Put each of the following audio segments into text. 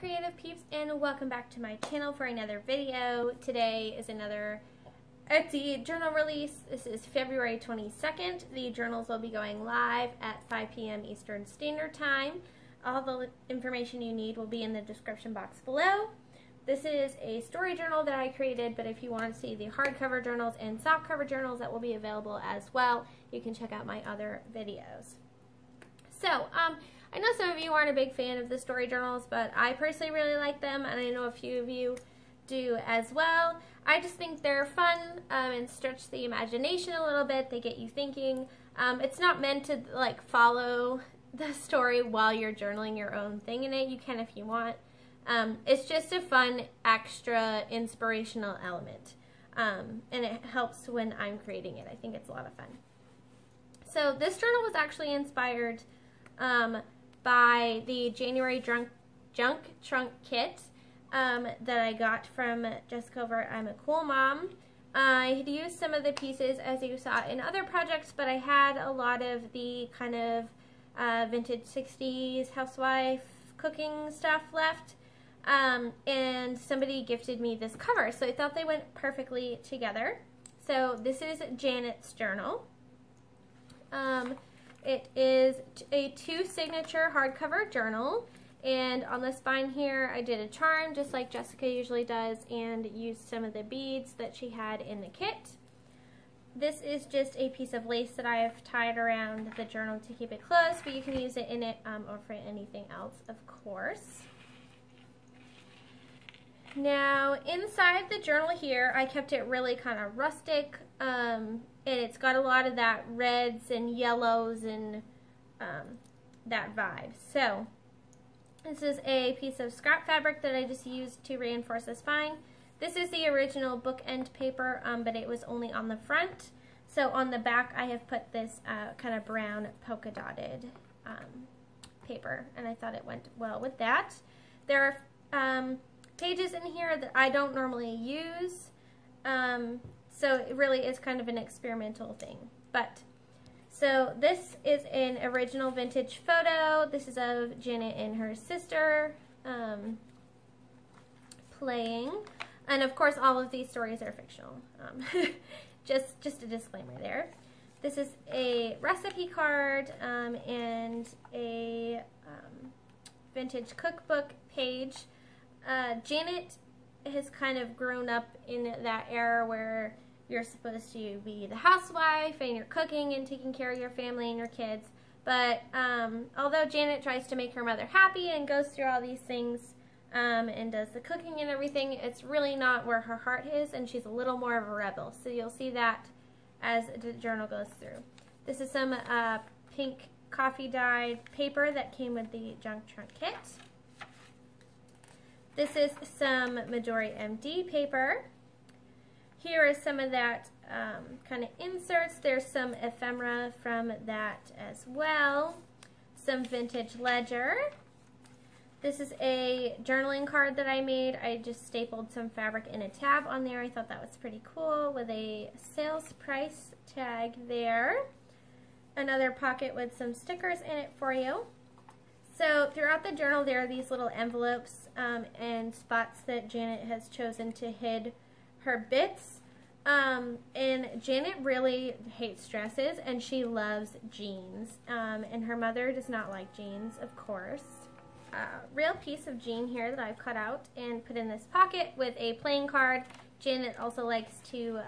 creative peeps, and welcome back to my channel for another video. Today is another Etsy journal release. This is February 22nd. The journals will be going live at 5 p.m. Eastern Standard Time. All the information you need will be in the description box below. This is a story journal that I created, but if you want to see the hardcover journals and softcover journals that will be available as well, you can check out my other videos. So, I know some of you aren't a big fan of the story journals, but I personally really like them, and I know a few of you do as well. I just think they're fun and stretch the imagination a little bit. They get you thinking. It's not meant to like follow the story while you're journaling your own thing in it. You can if you want. It's just a fun, extra, inspirational element, and it helps when I'm creating it. I think it's a lot of fun. So this journal was actually inspired by the January Junk Trunk Kit that I got from Jessica over at I'm a Cool Mom. I had used some of the pieces as you saw in other projects, but I had a lot of the kind of vintage 60s housewife cooking stuff left. And somebody gifted me this cover, so I thought they went perfectly together. So this is Janet's journal. It is a 2-signature hardcover journal, and on the spine here I did a charm just like Jessica usually does and used some of the beads that she had in the kit. This is just a piece of lace that I have tied around the journal to keep it closed, but you can use it in it or for anything else, of course. Now, inside the journal here, I kept it really kind of rustic, and it's got a lot of that reds and yellows and that vibe. So, this is a piece of scrap fabric that I just used to reinforce the spine. This is the original bookend paper, but it was only on the front. So, on the back, I have put this kind of brown polka dotted paper, and I thought it went well with that. There are pages in here that I don't normally use, so it really is kind of an experimental thing. But so this is an original vintage photo. This is of Janet and her sister playing, and of course all of these stories are fictional. Just a disclaimer there. This is a recipe card and a vintage cookbook page. Janet has kind of grown up in that era where you're supposed to be the housewife and you're cooking and taking care of your family and your kids. But although Janet tries to make her mother happy and goes through all these things and does the cooking and everything, it's really not where her heart is, and she's a little more of a rebel. So you'll see that as the journal goes through. This is some pink coffee dyed paper that came with the Junk Trunk Kit. This is some Midori MD paper. Here is some of that kind of inserts. There's some ephemera from that as well. Some vintage ledger. This is a journaling card that I made. I just stapled some fabric in a tab on there. I thought that was pretty cool with a sales price tag there. Another pocket with some stickers in it for you. So throughout the journal there are these little envelopes and spots that Janet has chosen to hide her bits. And Janet really hates dresses, and she loves jeans. And her mother does not like jeans, of course. Real piece of jean here that I've cut out and put in this pocket with a playing card. Janet also likes to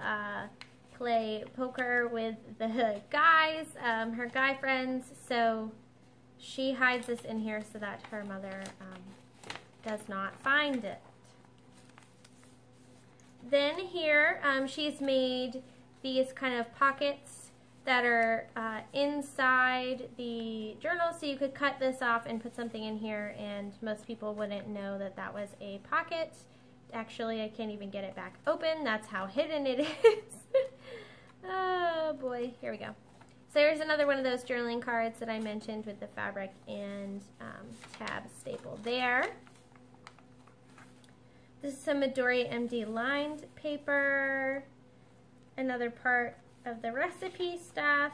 play poker with the guys, her guy friends, so she hides this in here so that her mother does not find it. Then here she's made these kind of pockets that are inside the journal, so you could cut this off and put something in here, and most people wouldn't know that that was a pocket. Actually, I can't even get it back open. That's how hidden it is. Oh boy, here we go. So here's another one of those journaling cards that I mentioned with the fabric and tab staple there. This is some Midori MD lined paper. Another part of the recipe stuff.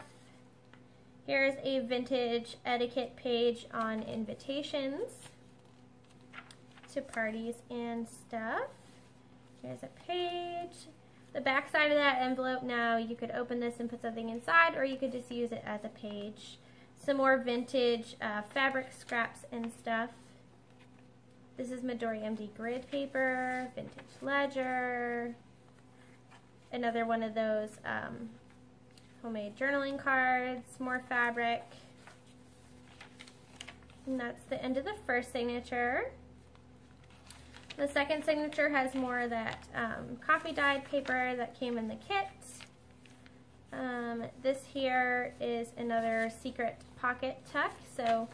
Here's a vintage etiquette page on invitations. to parties and stuff. Here's a page. The back side of that envelope, now you could open this and put something inside, or you could just use it as a page. Some more vintage fabric scraps and stuff. This is Midori MD grid paper, vintage ledger. Another one of those homemade journaling cards, more fabric. And that's the end of the first signature. The second signature has more of that coffee dyed paper that came in the kit. This here is another secret pocket tuck, so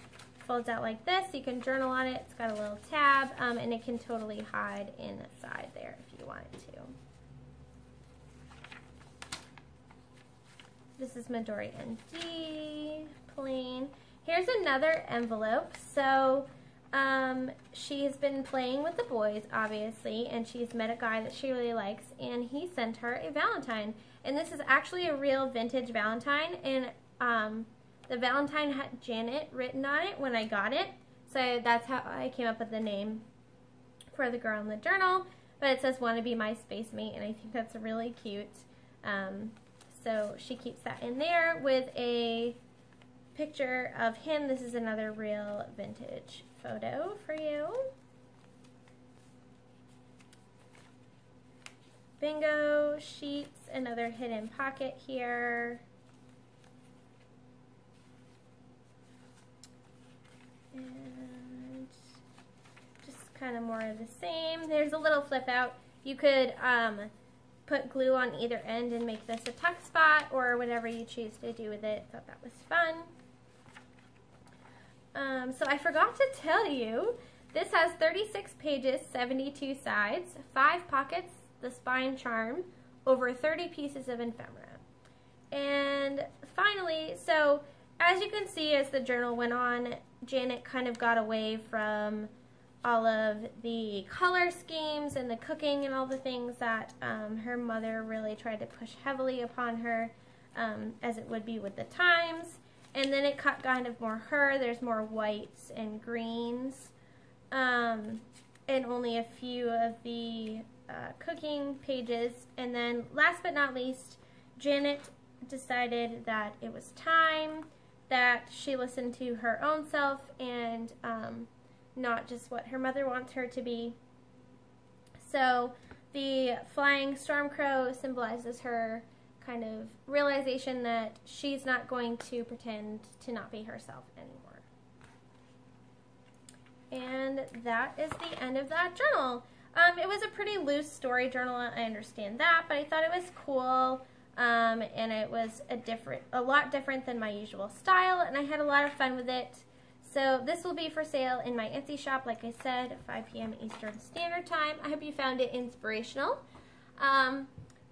folds out like this. You can journal on it. It's got a little tab, and it can totally hide inside there if you want it to. This is Midori ND, plain. Here's another envelope. So she's been playing with the boys, obviously, and she's met a guy that she really likes, and he sent her a Valentine. And this is actually a real vintage Valentine, and the Valentine had Janet written on it when I got it. So that's how I came up with the name for the girl in the journal. But it says, "Want to be my space mate," and I think that's really cute. So she keeps that in there with a picture of him. This is another real vintage photo for you. Bingo sheets, another hidden pocket here. And just kind of more of the same. There's a little flip out. You could put glue on either end and make this a tuck spot, or whatever you choose to do with it. Thought that was fun. So I forgot to tell you, this has 36 pages, 72 sides, 5 pockets, the spine charm, over 30 pieces of ephemera. And finally, so as you can see, as the journal went on, Janet kind of got away from all of the color schemes and the cooking and all the things that her mother really tried to push heavily upon her, as it would be with the times. And then it got kind of more her. There's more whites and greens, and only a few of the cooking pages. And then last but not least, Janet decided that it was time that she listened to her own self and not just what her mother wants her to be. So the flying storm crow symbolizes her kind of realization that she's not going to pretend to not be herself anymore. And that is the end of that journal. It was a pretty loose story journal, I understand that, but I thought it was cool, and it was a lot different than my usual style, and I had a lot of fun with it. So this will be for sale in my Etsy shop, like I said, at 5 p.m. Eastern Standard Time. I hope you found it inspirational.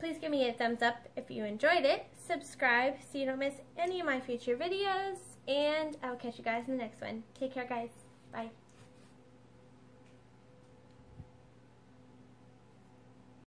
Please give me a thumbs up if you enjoyed it. Subscribe so you don't miss any of my future videos. And I'll catch you guys in the next one. Take care, guys. Bye.